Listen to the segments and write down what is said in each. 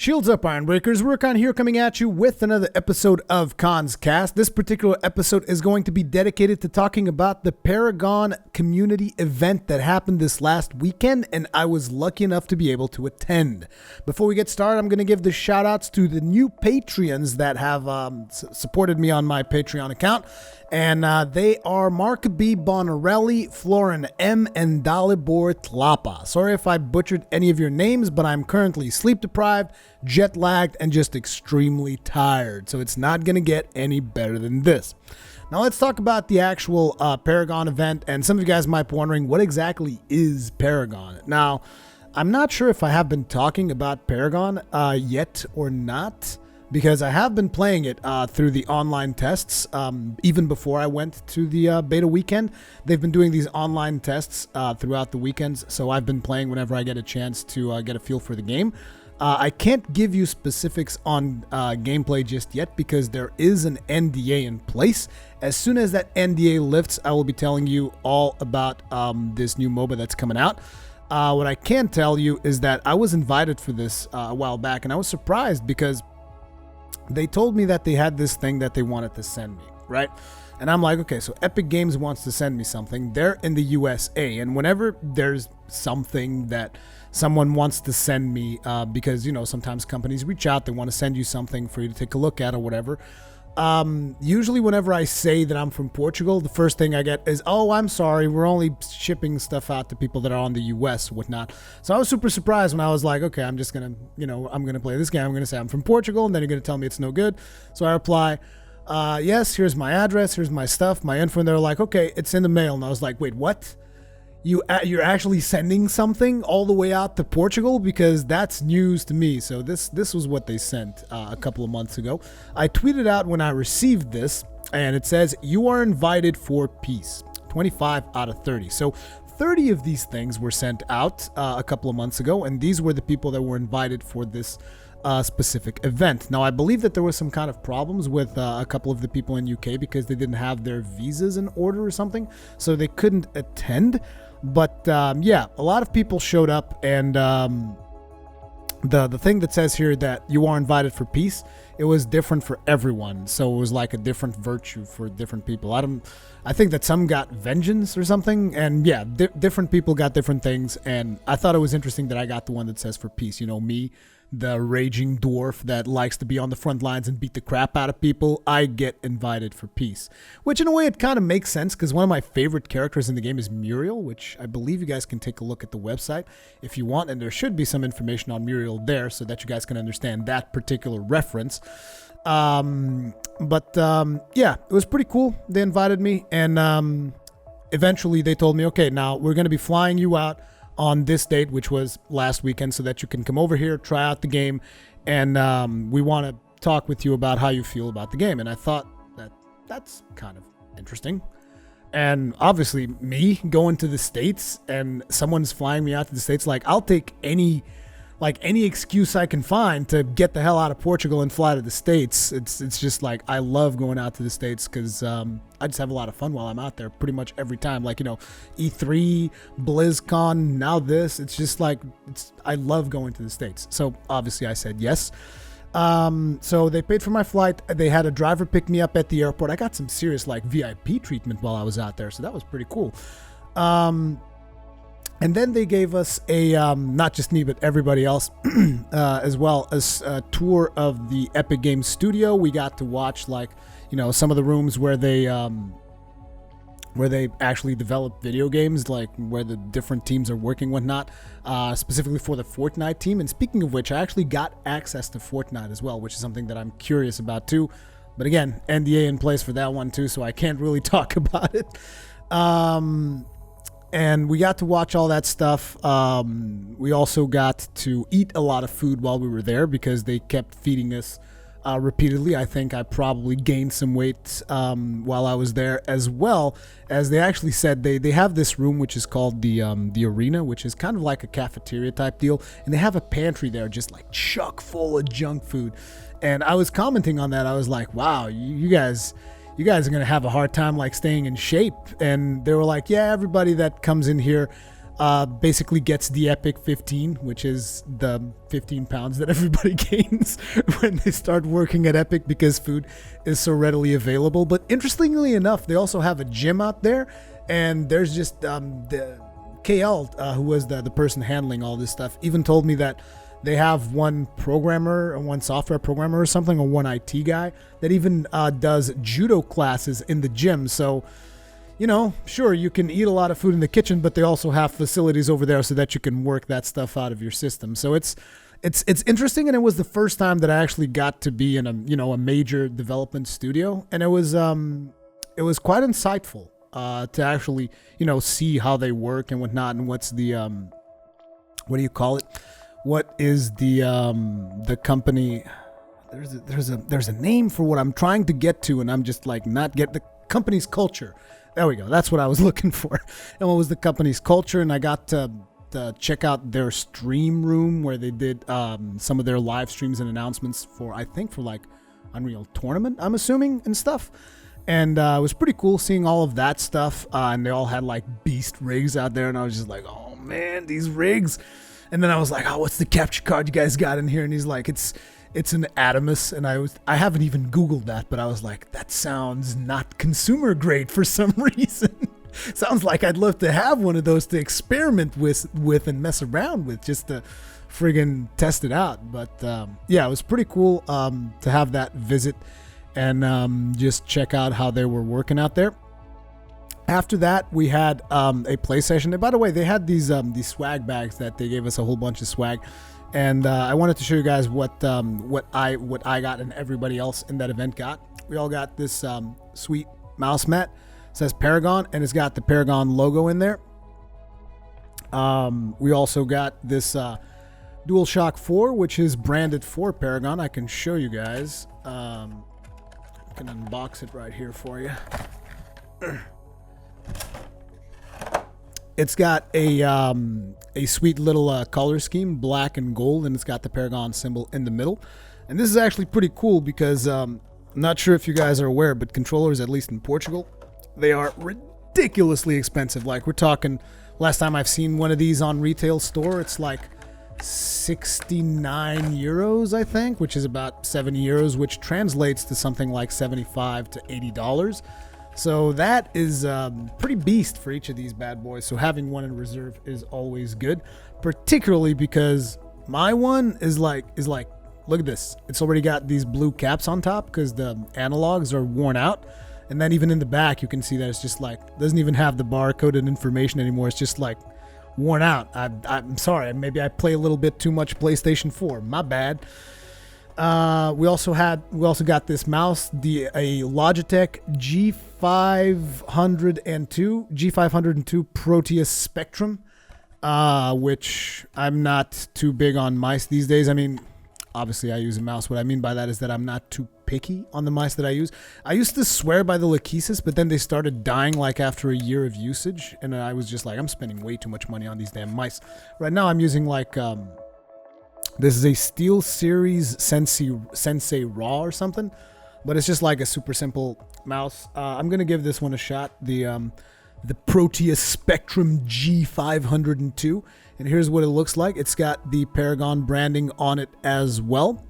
Shields up, Iron Breakers. Rurikhan here, coming at you with another episode of Kast. This particular episode is going to be dedicated to talking about the Paragon community event that happened this last weekend, and I was lucky enough to be able to attend. Before we get started, I'm going to give the shout-outs to the new Patreons that have supported me on my Patreon account, and they are Mark B. Bonarelli, Florin M., and Dalibor Tlapa. Sorry if I butchered any of your names, but I'm currently sleep-deprived, jet-lagged, and just extremely tired, so it's not going to get any better than this. Now let's talk about the actual Paragon event, and some of you guys might be wondering, what exactly is Paragon? Now, I'm not sure if I have been talking about Paragon yet or not, because I have been playing it through the online tests. Even before I went to the beta weekend, they've been doing these online tests throughout the weekends, so I've been playing whenever I get a chance to get a feel for the game. I can't give you specifics on gameplay just yet because there is an NDA in place. As soon as that NDA lifts, I will be telling you all about this new MOBA that's coming out. What I can tell you is that I was invited for this a while back, and I was surprised because they told me that they had this thing that they wanted to send me, right? And I'm like, okay, so Epic Games wants to send me something. They're in the USA, and whenever there's something that someone wants to send me, because, you know, sometimes companies reach out, they want to send you something for you to take a look at or whatever. Usually whenever I say that I'm from Portugal, the first thing I get is, oh, I'm sorry, we're only shipping stuff out to people that are on the US, whatnot. So I was super surprised when I was like, okay, I'm just gonna, you know, I'm gonna play this game, I'm gonna say I'm from Portugal, and then you're gonna tell me it's no good. So I reply, yes, here's my address, here's my stuff, my info, and they're like, okay, it's in the mail. And I was like, wait, what? You're actually sending something all the way out to Portugal? Because that's news to me. So this was what they sent a couple of months ago. I tweeted out when I received this, and it says, you are invited for peace. 25 out of 30. So 30 of these things were sent out a couple of months ago, and these were the people that were invited for this specific event. Now, I believe that there was some kind of problems with a couple of the people in UK because they didn't have their visas in order or something, so they couldn't attend. But yeah, a lot of people showed up, and the thing that says here that you are invited for peace, it was different for everyone. So it was like a different virtue for different people. I think that some got vengeance or something, and yeah, different people got different things. And I thought it was interesting that I got the one that says for peace. You know, me, the raging dwarf that likes to be on the front lines and beat the crap out of people, I get invited for peace. Which in a way it kind of makes sense, because one of my favorite characters in the game is Muriel, which I believe you guys can take a look at the website if you want, and there should be some information on Muriel there so that you guys can understand that particular reference. Yeah, it was pretty cool. They invited me, and eventually they told me, okay, now we're going to be flying you out on this date, which was last weekend, so that you can come over here, try out the game, and we want to talk with you about how you feel about the game. And I thought that that's kind of interesting. And obviously, me going to the States and someone's flying me out to the States, like, I'll take any excuse I can find to get the hell out of Portugal and fly to the States. It's just like, I love going out to the States because I just have a lot of fun while I'm out there pretty much every time. Like, you know, E3, BlizzCon, now this. It's just like, I love going to the States. So obviously I said yes. So they paid for my flight. They had a driver pick me up at the airport. I got some serious like VIP treatment while I was out there, so that was pretty cool. And then they gave us a, not just me, but everybody else, as well as a tour of the Epic Games studio. We got to watch, like, you know, some of the rooms where they actually develop video games, like where the different teams are working, whatnot, specifically for the Fortnite team. And speaking of which, I actually got access to Fortnite as well, which is something that I'm curious about too. But again, NDA in place for that one too, so I can't really talk about it. And we got to watch all that stuff. We also got to eat a lot of food while we were there because they kept feeding us repeatedly. I think I probably gained some weight while I was there, as well as they actually said they have this room which is called the arena, which is kind of like a cafeteria type deal, and they have a pantry there just like chock full of junk food. And I was commenting on that. I was like, wow, you guys are going to have a hard time like staying in shape. And they were like, yeah, everybody that comes in here basically gets the Epic 15, which is the 15 pounds that everybody gains when they start working at Epic because food is so readily available. But interestingly enough, they also have a gym out there, and there's just the KL, who was the person handling all this stuff, even told me that they have one programmer, or one software programmer or something, or one IT guy that even does judo classes in the gym. So, you know, sure, you can eat a lot of food in the kitchen, but they also have facilities over there so that you can work that stuff out of your system. So it's interesting, and it was the first time that I actually got to be in a major development studio, and it was quite insightful to actually see how they work and whatnot, and what's the what do you call it? What is the company? There's a name for what I'm trying to get to, and I'm just like not get the company's culture. There we go. That's what I was looking for. And what was the company's culture? And I got to check out their stream room where they did some of their live streams and announcements for like Unreal Tournament, I'm assuming, and stuff. And it was pretty cool seeing all of that stuff. And they all had like beast rigs out there, and I was just like, oh man, these rigs. And then I was like, oh, what's the capture card you guys got in here? And he's like, it's an Adamus. And I haven't even Googled that, but I was like, that sounds not consumer grade for some reason. Sounds like I'd love to have one of those to experiment with and mess around with, just to friggin' test it out. But yeah, it was pretty cool to have that visit and just check out how they were working out there. After that, we had a play session. And by the way, they had these swag bags that they gave us, a whole bunch of swag. And I wanted to show you guys what I got and everybody else in that event got. We all got this sweet mouse mat. It says Paragon, and it's got the Paragon logo in there. We also got this DualShock 4, which is branded for Paragon. I can show you guys. I can unbox it right here for you. It's got a sweet little color scheme, black and gold, and it's got the Paragon symbol in the middle. And this is actually pretty cool because I'm not sure if you guys are aware, but controllers, at least in Portugal, they are ridiculously expensive. Like, we're talking, last time I've seen one of these on retail store, it's like 69 euros, I think, which is about 70 euros, which translates to something like $75 to $80. So that is pretty beast for each of these bad boys. So having one in reserve is always good, particularly because my one is like, look at this. It's already got these blue caps on top because the analogs are worn out. And then even in the back, you can see that it's just like, doesn't even have the barcoded information anymore. It's just like worn out. I'm sorry. Maybe I play a little bit too much PlayStation 4. My bad. We also got this mouse, a Logitech G502 Proteus Spectrum, which I'm not too big on mice these days. I mean, obviously I use a mouse. What I mean by that is that I'm not too picky on the mice that I use. I used to swear by the Lachesis, but then they started dying like after a year of usage, and I was just like, I'm spending way too much money on these damn mice. Right now I'm using like this is a Steel Series Sensei Raw or something, but it's just like a super simple mouse. I'm gonna give this one a shot. The Proteus Spectrum G502, and here's what it looks like. It's got the Paragon branding on it as well,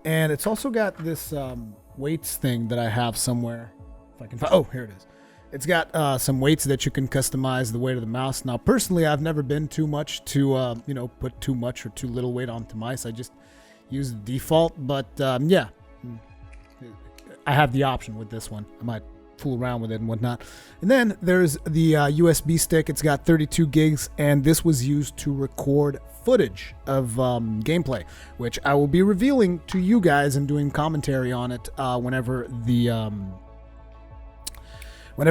and it's also got this weights thing that I have somewhere. If I can find, oh, here it is. It's got some weights that you can customize the weight of the mouse. Now, personally, I've never been too much to, put too much or too little weight onto mice. I just use the default. But, yeah, I have the option with this one. I might fool around with it and whatnot. And then there's the USB stick. It's got 32 gigs, and this was used to record footage of gameplay, which I will be revealing to you guys and doing commentary on it whenever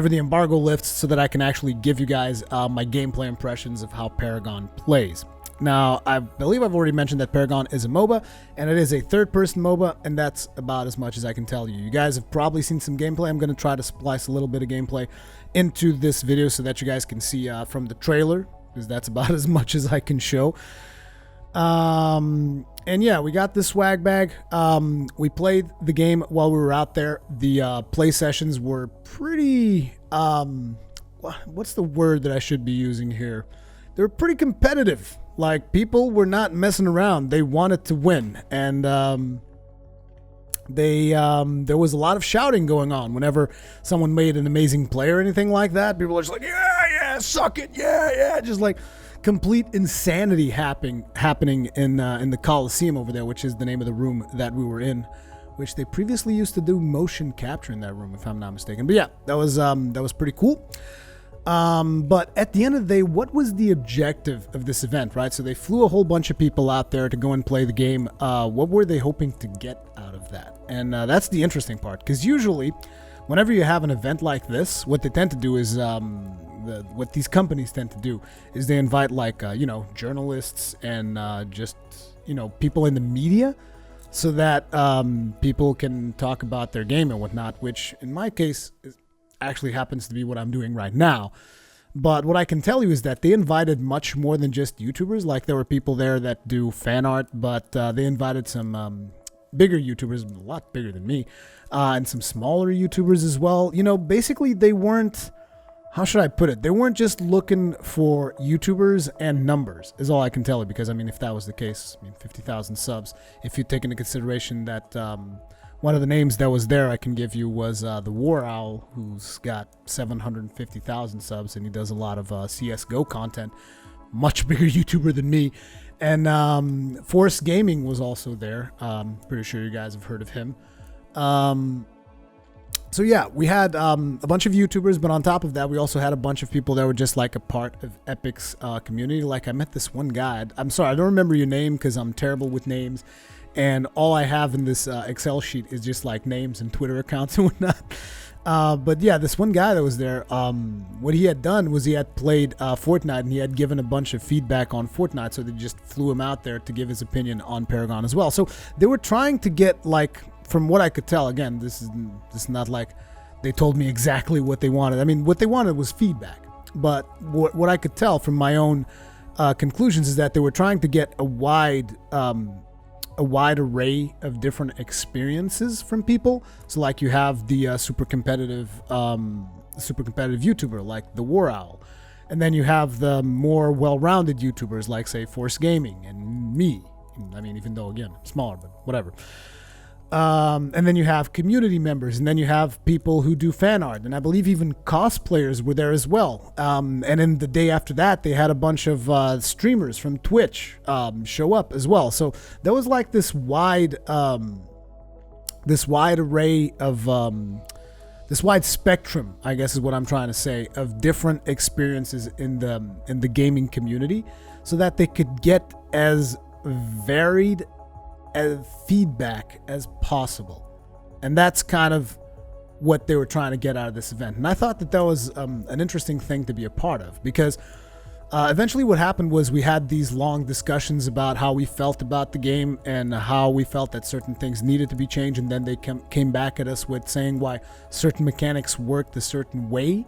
the embargo lifts, so that I can actually give you guys my gameplay impressions of how Paragon plays. Now, I believe I've already mentioned that Paragon is a MOBA, and it is a third-person MOBA, and that's about as much as I can tell you. You guys have probably seen some gameplay. I'm going to try to splice a little bit of gameplay into this video so that you guys can see from the trailer, because that's about as much as I can show. And yeah, we got this swag bag. We played the game while we were out there. The play sessions were pretty, what's the word that I should be using here? they were pretty competitive. Like, people were not messing around. They wanted to win. And there was a lot of shouting going on whenever someone made an amazing play or anything like that. People were just like, yeah, suck it, yeah, just like complete insanity happening in the Coliseum over there, which is the name of the room that we were in, which they previously used to do motion capture in that room, if I'm not mistaken. But yeah, that was pretty cool. But at the end of the day, what was the objective of this event, right? So they flew a whole bunch of people out there to go and play the game. What were they hoping to get out of that? And that's the interesting part, because usually whenever you have an event like this, what they tend to do is, what these companies tend to do is they invite like, journalists and just, people in the media, so that people can talk about their game and whatnot, which in my case actually happens to be what I'm doing right now. But what I can tell you is that they invited much more than just YouTubers. Like, there were people there that do fan art, but they invited some bigger YouTubers, a lot bigger than me, and some smaller YouTubers as well. Basically they weren't, how should I put it? They weren't just looking for YouTubers and numbers, is all I can tell you. Because, if that was the case, 50,000 subs, if you take into consideration that one of the names that was there I can give you was the War Owl, who's got 750,000 subs, and he does a lot of CSGO content. Much bigger YouTuber than me. And Force Gaming was also there. Pretty sure you guys have heard of him. So yeah, we had a bunch of YouTubers, but on top of that, we also had a bunch of people that were just like a part of Epic's community. Like, I met this one guy. I'm sorry, I don't remember your name because I'm terrible with names. And all I have in this Excel sheet is just like names and Twitter accounts and whatnot. But yeah, this one guy that was there, what he had done was he had played Fortnite, and he had given a bunch of feedback on Fortnite. So they just flew him out there to give his opinion on Paragon as well. So they were trying to get, like, from what I could tell, again, this is not like they told me exactly what they wanted. What they wanted was feedback. But what I could tell from my own conclusions is that they were trying to get a wide array of different experiences from people. So like, you have the super competitive YouTuber like the War Owl, and then you have the more well-rounded YouTubers like, say, Force Gaming and me. Even though, again, I'm smaller, but whatever. And then you have community members, and then you have people who do fan art, and I believe even cosplayers were there as well. And then the day after that, they had a bunch of streamers from Twitch show up as well. So there was like this wide array of this wide spectrum, I guess is what I'm trying to say, of different experiences in the gaming community, so that they could get as varied feedback as possible. And that's kind of what they were trying to get out of this event. And I thought that was an interesting thing to be a part of, because eventually what happened was we had these long discussions about how we felt about the game and how we felt that certain things needed to be changed, and then they came back at us with saying why certain mechanics worked a certain way,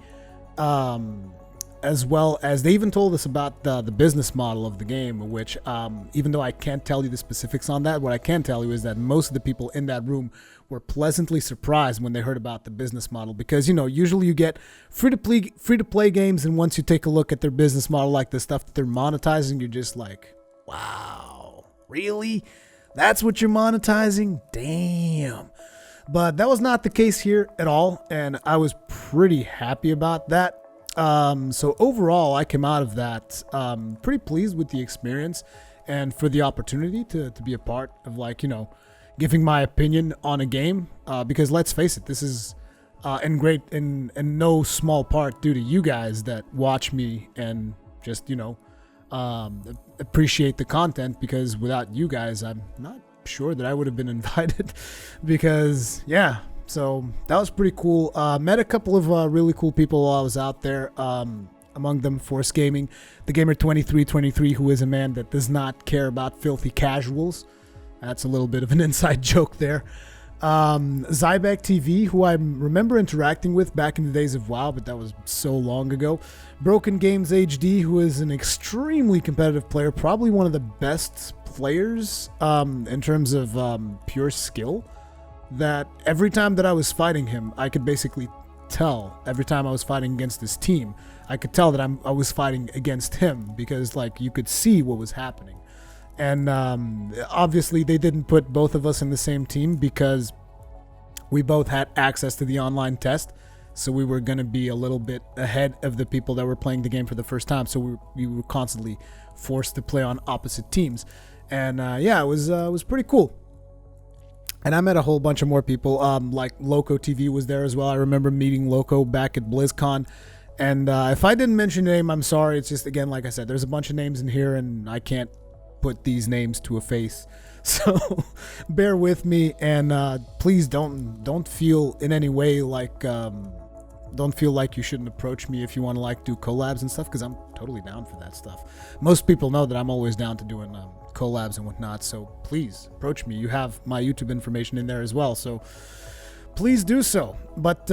as well as they even told us about the business model of the game, which even though I can't tell you the specifics on that, what I can tell you is that most of the people in that room were pleasantly surprised when they heard about the business model, because usually you get free to play games, and once you take a look at their business model, like the stuff that they're monetizing, you're just like, wow, really? That's what you're monetizing? Damn. But that was not the case here at all, and I was pretty happy about that. So overall, I came out of that pretty pleased with the experience, and for the opportunity to be a part of, like, giving my opinion on a game, because let's face it, this is in no small part due to you guys that watch me and just appreciate the content, because without you guys, I'm not sure that I would have been invited. Because yeah, so that was pretty cool. Met a couple of really cool people while I was out there. Among them, Force Gaming, the Gamer 2323, who is a man that does not care about filthy casuals. That's a little bit of an inside joke there. Zybeck TV, who I remember interacting with back in the days of WoW, but that was so long ago. Broken Games HD, who is an extremely competitive player, probably one of the best players in terms of pure skill. That every time that I was fighting him, I could basically tell every time I was fighting against his team, I could tell that I was fighting against him, because like you could see what was happening. And obviously they didn't put both of us in the same team because we both had access to the online test. So we were going to be a little bit ahead of the people that were playing the game for the first time. So we were constantly forced to play on opposite teams. And yeah, it was pretty cool. And I met a whole bunch of more people. Like Loco TV was there as well. I remember meeting Loco back at BlizzCon. And if I didn't mention your name, I'm sorry. It's just, again, like I said, there's a bunch of names in here and I can't put these names to a face. So bear with me, and please don't feel in any way like don't feel like you shouldn't approach me if you want to like do collabs and stuff, because I'm totally down for that stuff. Most people know that I'm always down to doing collabs and whatnot, so please approach me. You have my YouTube information in there as well, so please do so. But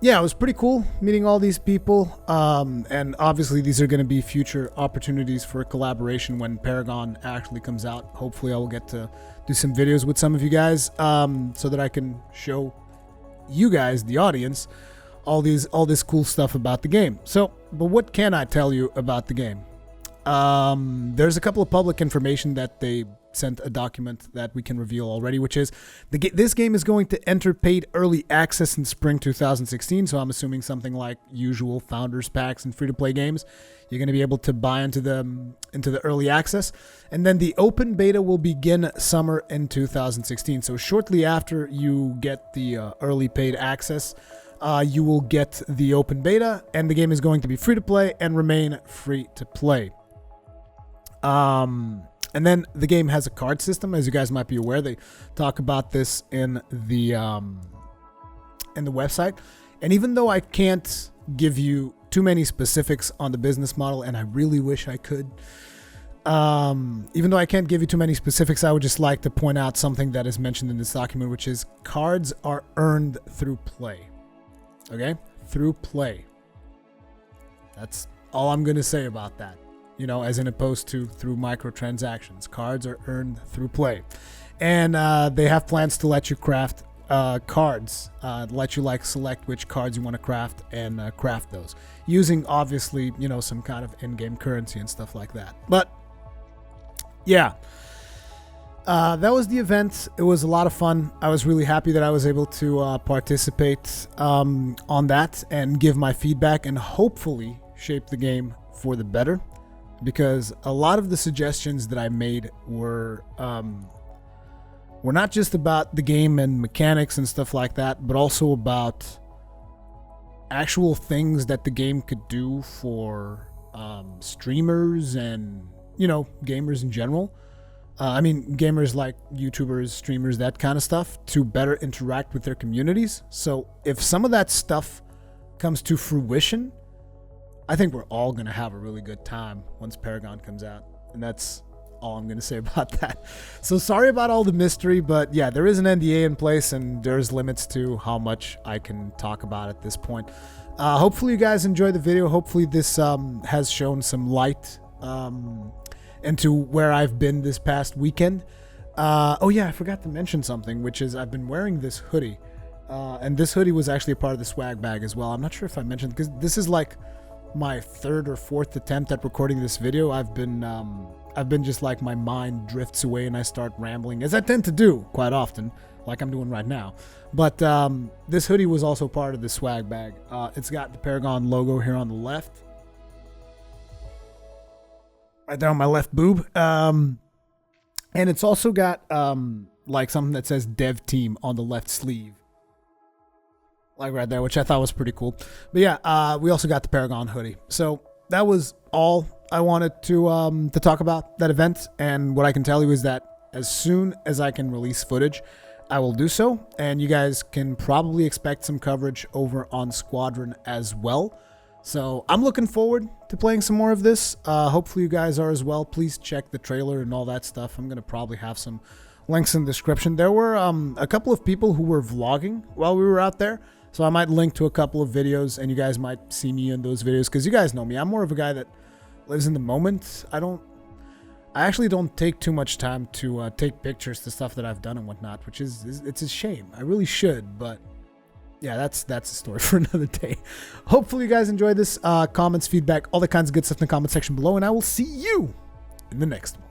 yeah, it was pretty cool meeting all these people, and obviously these are going to be future opportunities for collaboration when Paragon actually comes out. Hopefully I will get to do some videos with some of you guys, so that I can show you guys, the audience, all this cool stuff about the game. So, but what can I tell you about the game? There's a couple of public information that they sent a document that we can reveal already, which is this game is going to enter paid early access in spring 2016. So I'm assuming something like usual founders packs and free-to-play games. You're going to be able to buy into the early access, and then the open beta will begin summer in 2016. So shortly after you get the early paid access, you will get the open beta, and the game is going to be free to play and remain free to play. And then the game has a card system, as you guys might be aware. They talk about this in the website. And even though I can't give you too many specifics on the business model, and I really wish I could, even though I can't give you too many specifics, I would just like to point out something that is mentioned in this document, which is cards are earned through play. Okay? Through play. That's all I'm going to say about that. You know, as in opposed to through microtransactions. Cards are earned through play. And they have plans to let you craft cards. Let you like select which cards you want to craft and craft those. Using, obviously, you know, some kind of in-game currency and stuff like that. But, yeah. That was the event. It was a lot of fun. I was really happy that I was able to participate on that and give my feedback and hopefully shape the game for the better, because a lot of the suggestions that I made were not just about the game and mechanics and stuff like that, but also about actual things that the game could do for streamers and, you know, gamers in general. I mean, gamers like YouTubers, streamers, that kind of stuff, to better interact with their communities. So if some of that stuff comes to fruition, I think we're all going to have a really good time once Paragon comes out. And that's all I'm going to say about that. So sorry about all the mystery, but yeah, there is an NDA in place and there's limits to how much I can talk about at this point. Hopefully you guys enjoyed the video. Hopefully this has shown some light into where I've been this past weekend. Oh yeah, I forgot to mention something, which is I've been wearing this hoodie. And this hoodie was actually a part of the swag bag as well. I'm not sure if I mentioned, because this is like my third or fourth attempt at recording this video. I've been just like, my mind drifts away and I start rambling, as I tend to do quite often, like I'm doing right now. But this hoodie was also part of the swag bag. It's got the Paragon logo here on the left, right there on my left boob. And it's also got like something that says dev team on the left sleeve, like right there, which I thought was pretty cool. But yeah, we also got the Paragon hoodie. So that was all I wanted to talk about that event. And what I can tell you is that as soon as I can release footage, I will do so. And you guys can probably expect some coverage over on Squadron as well. So I'm looking forward to playing some more of this. Hopefully you guys are as well. Please check the trailer and all that stuff. I'm going to probably have some links in the description. There were a couple of people who were vlogging while we were out there. So I might link to a couple of videos and you guys might see me in those videos, because you guys know me. I'm more of a guy that lives in the moment. I actually don't take too much time to take pictures to stuff that I've done and whatnot, which is it's a shame. I really should, but yeah, that's a story for another day. Hopefully you guys enjoyed this. Comments, feedback, all the kinds of good stuff in the comment section below, and I will see you in the next one.